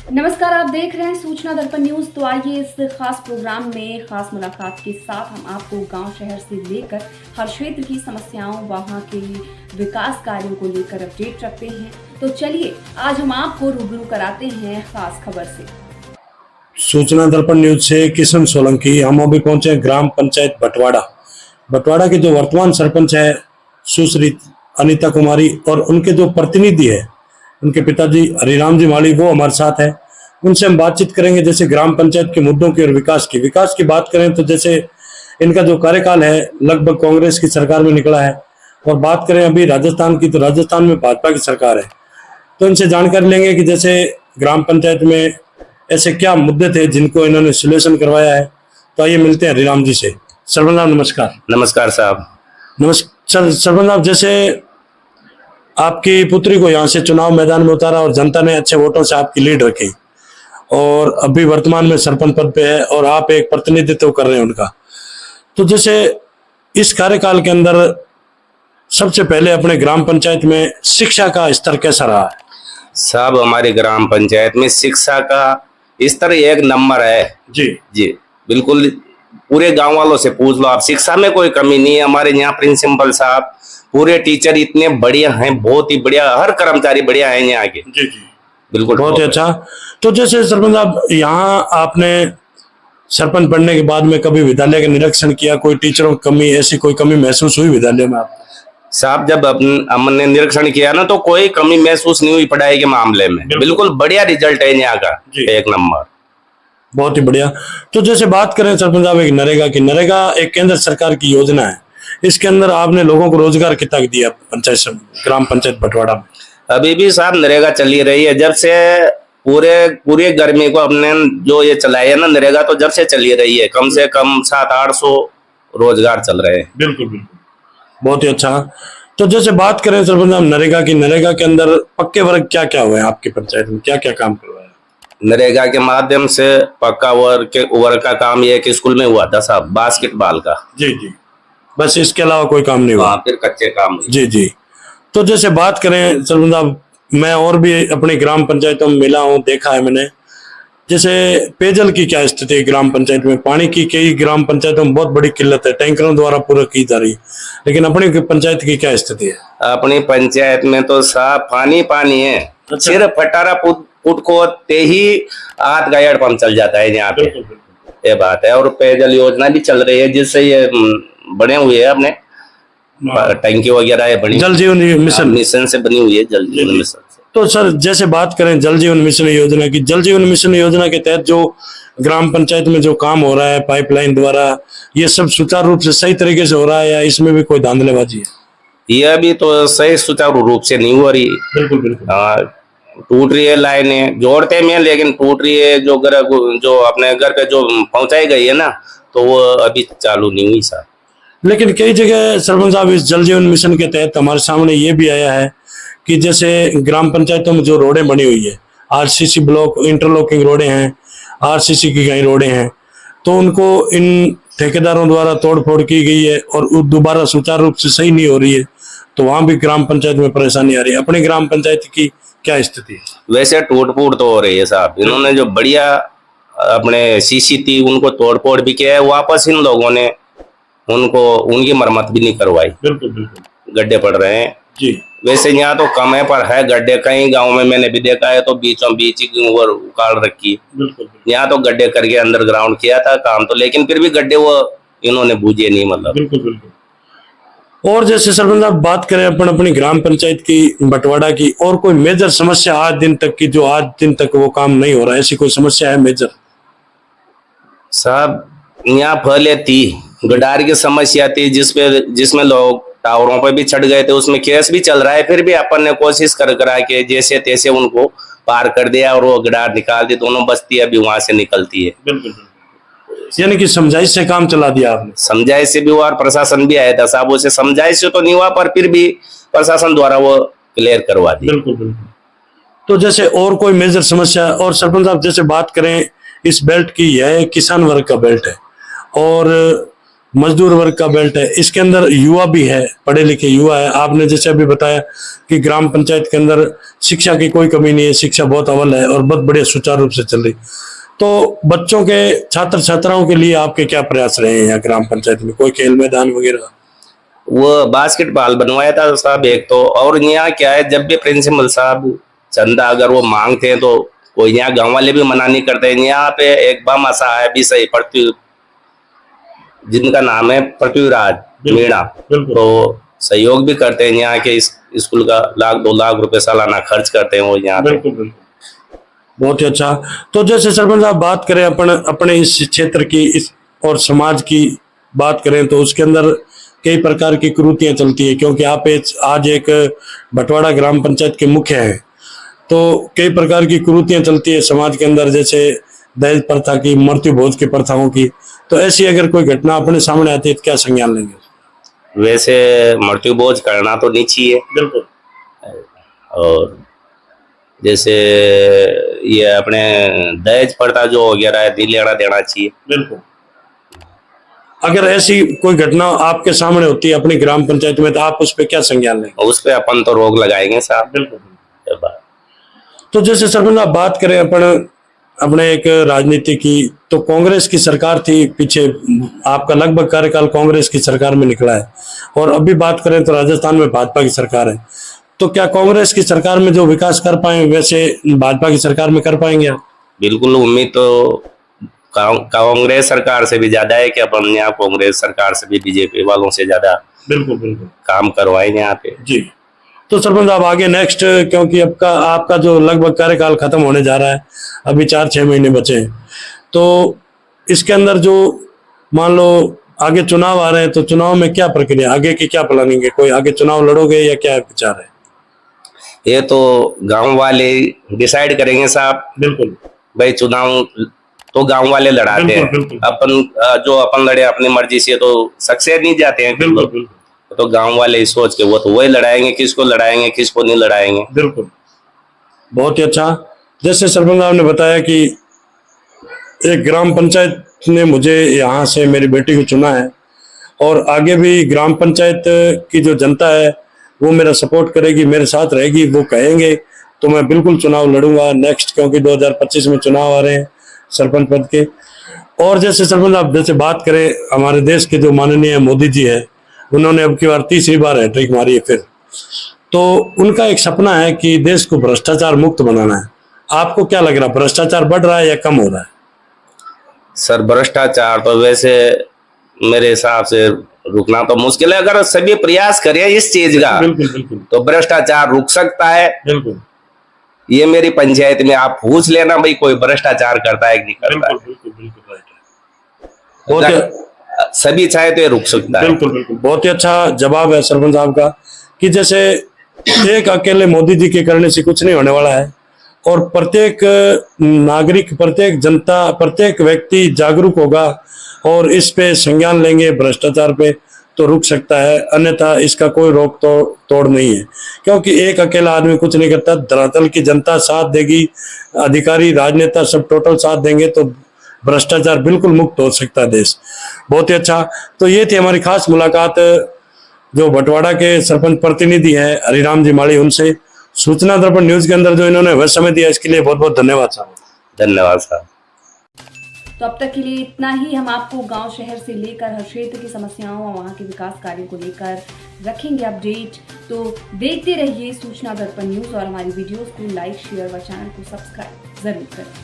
नमस्कार, आप देख रहे हैं सूचना दर्पण न्यूज। तो आइए इस खास प्रोग्राम में खास मुलाकात के साथ हम आपको गांव शहर से लेकर हर क्षेत्र की समस्याओं, वहां के विकास कार्यों को लेकर अपडेट रखते हैं। तो चलिए आज हम आपको रूबरू कराते हैं खास खबर से। सूचना दर्पण न्यूज से किशन सोलंकी। हम अभी पहुंचे ग्राम पंचायत बटवाड़ा। बटवाड़ा के जो वर्तमान सरपंच है सुश्री अनीता कुमारी, और उनके जो प्रतिनिधि है उनके पिताजी हरिराम जी माली, वो हमारे साथ है। उनसे हम बातचीत करेंगे जैसे ग्राम पंचायत के मुद्दों की और विकास की बात करें तो जैसे इनका जो कार्यकाल है लगभग कांग्रेस की सरकार में निकला है, और बात करें अभी राजस्थान की तो राजस्थान में भाजपा की सरकार है। तो इनसे जानकारी लेंगे कि जैसे ग्राम पंचायत में ऐसे क्या मुद्दे थे जिनको इन्होंने सोल्यूशन करवाया है। तो आइए मिलते हैं हरिराम जी से। सरपंच साहब नमस्कार। नमस्कार साहब। नमस्कार सरपंच साहब, जैसे आपकी पुत्री को यहाँ से चुनाव मैदान में उतारा और जनता ने अच्छे वोटों से आपकी लीड रखी, और अभी वर्तमान में सरपंच पद पे है और आप एक प्रतिनिधित्व कर रहे हैं उनका। तो जैसे इस कार्यकाल के अंदर सबसे पहले अपने ग्राम पंचायत में शिक्षा का स्तर कैसा रहा है? साहब हमारे ग्राम पंचायत में शिक्षा का स्तर एक नंबर है। जी जी बिल्कुल, पूरे गांव वालों से पूछ लो आप, शिक्षा में कोई कमी नहीं है। हमारे यहाँ प्रिंसिपल साहब, पूरे टीचर इतने बढ़िया हैं, बहुत ही बढ़िया, हर कर्मचारी बढ़िया है यहाँ के। जी जी बिल्कुल बहुत ही अच्छा। तो जैसे सरपंच साहब, यहाँ आपने सरपंच बनने के बाद में कभी विद्यालय का निरीक्षण किया? कोई टीचरों की कमी, ऐसी कोई कमी महसूस हुई विद्यालय में आपको? साहब जब हमने निरीक्षण किया ना तो कोई कमी महसूस नहीं हुई पढ़ाई के मामले में। बिल्कुल बढ़िया रिजल्ट है यहाँ का, एक नंबर। बहुत ही बढ़िया। तो जैसे बात करें सरपंच साहब एक नरेगा की, नरेगा एक केंद्र सरकार की योजना है, इसके अंदर आपने लोगों को रोजगार कितना दिया पंचायत ग्राम पंचायत बटवाड़ा में? अभी भी साहब नरेगा चली रही है, जब से पूरे गर्मी को हमने जो ये चलाई है ना नरेगा, तो जब से चली रही है कम से कम 700-800 रोजगार चल रहे हैं। बिल्कुल बिल्कुल बहुत ही अच्छा। तो जैसे बात करें सरपंच साहब नरेगा की, नरेगा के अंदर पक्के वर्ग क्या क्या हुए हैं आपकी पंचायत में, क्या क्या काम करवाया? नरेगा के माध्यम से पक्का वर्ग का काम ये कि स्कूल में हुआ था साहब, बास्केटबॉल का। जी जी, बस इसके अलावा कोई काम नहीं हुआ? फिर कच्चे काम हुए। जी जी। तो जैसे बात करें सरपंच साहब, मैं और भी अपनी ग्राम पंचायतों में मिला हूँ, देखा है मैंने, जैसे पेयजल की क्या स्थिति है ग्राम पंचायत में? पानी की कई ग्राम पंचायतों में बहुत बड़ी किल्लत है, टैंकरों द्वारा पूरा की जा रही है, लेकिन अपनी पंचायत की क्या स्थिति है? अपनी पंचायत में तो साहब पानी है। अच्छा। सिर्फ 18 फुट को ते ही आध गायड़ पंप चल जाता है यहाँ पे। ये बात है। और पेयजल योजना भी चल रही है जिससे ये बने हुए है अपने टंकी वगैरह बनी, जल जीवन मिशन से बनी हुई है, जल जीवन मिशन। तो सर जैसे बात करें जल जीवन मिशन योजना की, जल जीवन मिशन योजना के तहत जो ग्राम पंचायत में जो काम हो रहा है पाइपलाइन द्वारा, ये सब सुचारू रूप से सही तरीके से हो रहा है या इसमें भी कोई धांधलेबाजी है? ये अभी तो सही सुचारू रूप से नहीं हो रही। बिल्कुल बिल्कुल। हाँ, टूट रही है लाइनें, जोड़ते में लेकिन टूट रही है। जो अपने घर पे जो पहुंचाई गई है ना, तो वो अभी चालू नहीं हुई सर। लेकिन कई जगह सरपंच साहब इस जल जीवन मिशन के तहत हमारे सामने ये भी आया है कि जैसे ग्राम पंचायतों में जो रोडें बनी हुई है, आरसीसी ब्लॉक इंटरलॉकिंग रोडें हैं, आरसीसी की कई रोडें हैं, तो उनको इन ठेकेदारों द्वारा तोड़फोड़ की गई है और दोबारा सुचारू रूप से सही नहीं हो रही है, तो वहां भी ग्राम पंचायत में परेशानी आ रही है। अपनी ग्राम पंचायत की क्या स्थिति है? वैसे टूट फूट तो हो रही है साहब। इन्होंने जो बढ़िया अपने सीसी थी उनको तोड़फोड़ भी किया है, वापस इन लोगों ने उनकी मरम्मत भी नहीं करवाई। बिल्कुल बिल्कुल गड्ढे पड़ रहे हैं जी। वैसे यहाँ तो कम है पर है गड्ढे, कई गांव में मैंने भी देखा है तो बीचों बीच ही उखाड़ रखी। बिल्कुल यहाँ तो गड्ढे करके अंडरग्राउंड किया था काम तो, लेकिन फिर भी गड्ढे वो इन्होंने बूझे नहीं, मतलब। बिल्कुल बिल्कुल। और जैसे सरपंच साहब बात करें अपनी ग्राम पंचायत की बटवाड़ा की, और कोई मेजर समस्या आज दिन तक की जो आज दिन तक वो काम नहीं हो रहा है, ऐसी कोई समस्या है मेजर? साहब यहाँ पहले थी गडार की समस्या थी, जिसमें लोग टावरों पे भी चढ़ गए थे, उसमें केस भी चल रहा है। फिर भी अपन ने कोशिश करा के जैसे तैसे उनको पार कर दिया और वो गडार निकाल दी, दोनों बस्ती अभी वहां से निकलती है। बिल्कुल। यानी कि समझाइश से काम चला दिया आपने? समझाइश से भी हुआ और प्रशासन भी आया था साहब, उसे समझाइश से तो नहीं हुआ पर फिर भी प्रशासन द्वारा वो क्लियर करवा दी। बिल्कुल बिल्कुल। तो जैसे और कोई मेजर समस्या? और सरपंच साहब जैसे बात करें इस बेल्ट की, यह किसान वर्ग का बेल्ट है और मजदूर वर्ग का बेल्ट है, इसके अंदर युवा भी है, पढ़े लिखे युवा है। आपने जैसे अभी बताया कि ग्राम पंचायत के अंदर शिक्षा की कोई कमी नहीं है, शिक्षा बहुत अव्वल है और बहुत बढ़िया सुचारू रूप से चल रही। तो बच्चों के छात्र छात्राओं के लिए आपके क्या प्रयास रहे हैं यहाँ ग्राम पंचायत में? कोई खेल मैदान वगैरह? वो बास्केटबॉल बनवाया था साहब एक तो, और यहाँ क्या है, जब भी प्रिंसिपल साहब चंदा अगर वो मांगते हैं तो कोई यहाँ गांव वाले भी मना नहीं करते हैं। यहाँ पे एक बामासा है भी सही, पृथ्वी जिनका नाम है पृथ्वीराज मीणा, तो सहयोग भी करते हैं यहाँ के स्कूल का 1-2 लाख रुपए सालाना खर्च करते हैं वो यहाँ पे। बहुत ही अच्छा। तो जैसे सरपंच साहब बात करें अपने इस क्षेत्र की और समाज की बात करें तो उसके अंदर कई प्रकार की कुरीतियां चलती है, क्योंकि आप आज एक बटवाड़ा ग्राम पंचायत के मुख्य हैं, तो कई प्रकार की कुरीतियां चलती है समाज के अंदर, जैसे दहेज प्रथा की, मृत्यु भोज की प्रथाओं की। तो ऐसी अगर कोई घटना अपने सामने आती है तो क्या संज्ञान लेंगे? वैसे मृत्यु भोज करना तो नहीं चाहिए, बिल्कुल। और जैसे ये अपने दहेज प्रथा जो वगैरह है, दिल लेना देना चाहिए, बिल्कुल। अगर ऐसी कोई घटना आपके सामने होती है अपनी ग्राम पंचायत में तो आप उस पर क्या संज्ञान लेंगे? उस पर अपन तो रोक लगाएंगे साहब, बिल्कुल। तो जैसे सरपंच आप बात करें अपने एक राजनीति की, तो कांग्रेस की सरकार थी पीछे, आपका लगभग कार्यकाल कांग्रेस की सरकार में निकला है, और अभी बात करें तो राजस्थान में भाजपा की सरकार है। तो क्या कांग्रेस की सरकार में जो विकास कर पाए वैसे भाजपा की सरकार में कर पाएंगे आप? बिल्कुल, उम्मीद तो कांग्रेस सरकार से भी ज्यादा है कि अपन यहाँ कांग्रेस सरकार से भी बीजेपी वालों से ज्यादा बिल्कुल बिल्कुल काम करवाएंगे यहाँ पे जी। तो सरपंच साहब आगे नेक्स्ट, क्योंकि आपका जो लगभग कार्यकाल खत्म होने जा रहा है, अभी 4-6 महीने बचे हैं, तो इसके अंदर जो मान लो आगे चुनाव आ रहे हैं, तो चुनाव में क्या प्रक्रिया, आगे की क्या प्लानिंग है? कोई आगे चुनाव लड़ोगे या क्या विचार है? ये तो गांव वाले डिसाइड करेंगे साहब, बिल्कुल। भाई चुनाव तो गांव वाले लड़ाते हैं, अपन लड़े अपनी मर्जी से तो सक्सेस नहीं जाते हैं, बिल्कुल। तो गांव वाले सोच के वो तो वही लड़ाएंगे, किसको नहीं लड़ाएंगे, बिल्कुल। बहुत ही अच्छा। जैसे सरपंच साहब ने बताया कि एक ग्राम पंचायत ने मुझे यहाँ से मेरी बेटी को चुना है, और आगे भी ग्राम पंचायत की जो जनता है वो मेरा सपोर्ट करेगी, मेरे साथ रहेगी, वो कहेंगे तो मैं बिल्कुल चुनाव लड़ूंगा नेक्स्ट, क्योंकि 2025 में चुनाव आ रहे हैं सरपंच पद के। और जैसे सरपंच आप जैसे बात करें, हमारे देश के जो माननीय मोदी जी है, उन्होंने अब की बार 3री बार हैट्रिक मारी है फिर, तो उनका एक सपना है कि देश को भ्रष्टाचार मुक्त बनाना है। आपको क्या लग रहा है, भ्रष्टाचार बढ़ रहा है या कम हो रहा है? सर भ्रष्टाचार तो वैसे मेरे हिसाब से रुकना तो मुश्किल है, अगर सभी प्रयास करें इस चीज का, बिल्कुल बिल्कुल, तो भ्रष्टाचार रुक सकता है, बिल्कुल। ये मेरी पंचायत में आप पूछ लेना भाई कोई भ्रष्टाचार करता है कि नहीं करता, बिल्कुल बिल्कुल राइट। सभी चाहे तो ये रुक सकता है, बिल्कुल बिल्कुल। बहुत ही अच्छा जवाब है सरपंच साहब का, कि जैसे एक अकेले मोदी जी के करने से कुछ नहीं होने वाला है, और प्रत्येक नागरिक, प्रत्येक जनता, प्रत्येक व्यक्ति जागरूक होगा और इस पे संज्ञान लेंगे भ्रष्टाचार पे, तो रुक सकता है, अन्यथा इसका कोई रोक तोड़ नहीं है, क्योंकि एक अकेला आदमी कुछ नहीं करता। धरातल की जनता साथ देगी, अधिकारी, राजनेता सब टोटल साथ देंगे तो भ्रष्टाचार बिल्कुल मुक्त हो सकता है देश। बहुत ही अच्छा। तो ये थी हमारी खास मुलाकात जो बटवाड़ा के सरपंच प्रतिनिधि हैं हरिराम जी माली, उनसे सूचना दर्पण न्यूज के अंदर जो इन्होंने वह समय दिया, इसके लिए बहुत बहुत धन्यवाद साहब। धन्यवाद साहब। तो अब तक के लिए इतना ही। हम आपको गांव शहर से लेकर हर क्षेत्र की समस्याओं और वहां के विकास कार्यों को लेकर रखेंगे अपडेट। तो देखते रहिए सूचना दर्पण न्यूज, और हमारी वीडियोस को लाइक, शेयर व चैनल को सब्सक्राइब जरूर करें।